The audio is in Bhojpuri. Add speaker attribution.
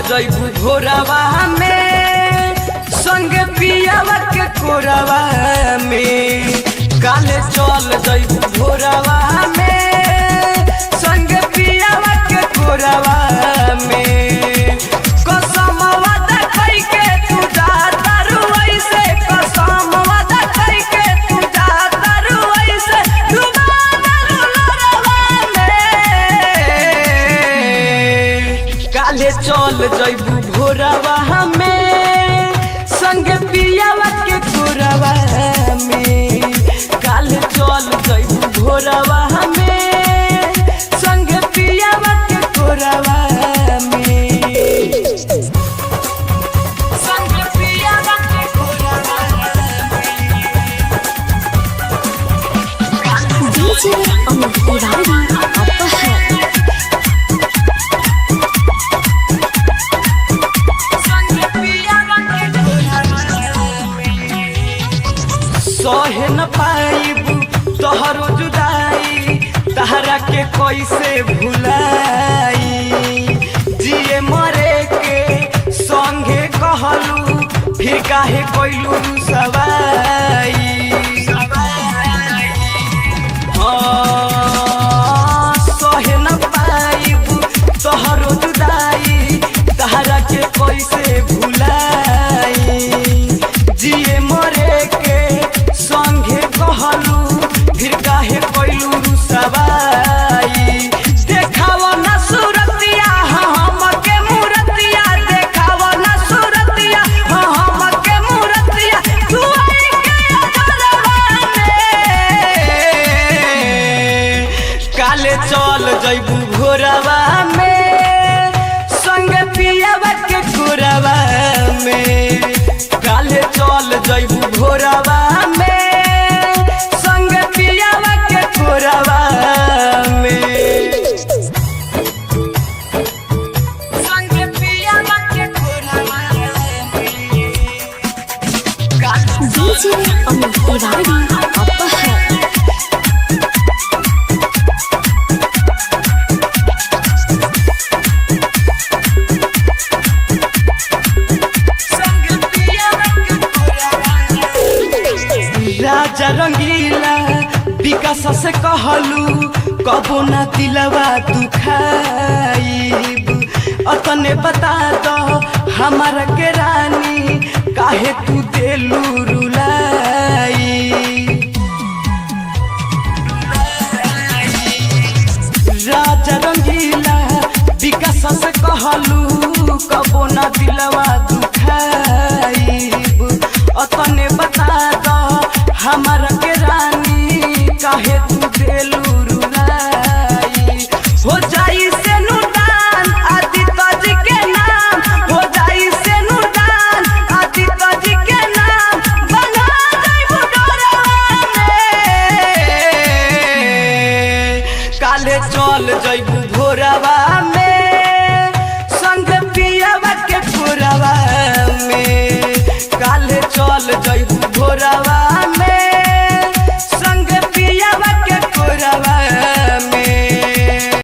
Speaker 1: जइबू भोरवा में संग पियावा के कोरवा में। काले चल जइबू भोरवा में संग पियावा के कोरवा में। कसम वादा कई के तू जाता रुई से, कसम वादा कई के तू जाता रुई से, डुबा दरू लोरवा में। काले चल जइबू भोरवा में संग पियावा के कोरवा में। काले चल जइबू भोरवा में संग पियावा के कोरवा में। संग पियावा के कोरवा में।
Speaker 2: डीजे अमित तिवारी अपहर।
Speaker 1: सहे न पाइबू तोहरो जुदाई, तहरा के कैसे भुलाई। जिए मरे के संगे कहलू, फिर काहे कैलू सवाई। सहे न पाइबू तोहरो जुदाई, तहरा के कैसे भुलाई। जिए मरे के संगे कहलू, फिर काहे कैलू सवाई। देखावा ना सूरतिया हम के मूरतिया, देखावा ना सूरतिया हम के मूरतिया, तू आई के अजरवा में। काले चल जइबू भोरवा में संग पियावा के कोरवा में। काले चल जइबू भोरवा में संग पियावा के कोरवा में। संग पियावा के कोरवा में।
Speaker 2: डीजे अमित तिवारी अपहर।
Speaker 1: राजा रंगीला विकास से कहलू, कबो ना दिलवा दुखाइब। अतने बता दो हमारा के रानी, काहे तू देलू रुलाई। राजा रंगीला विकास से कहलू, कबो ना दिलवा दुखाइब।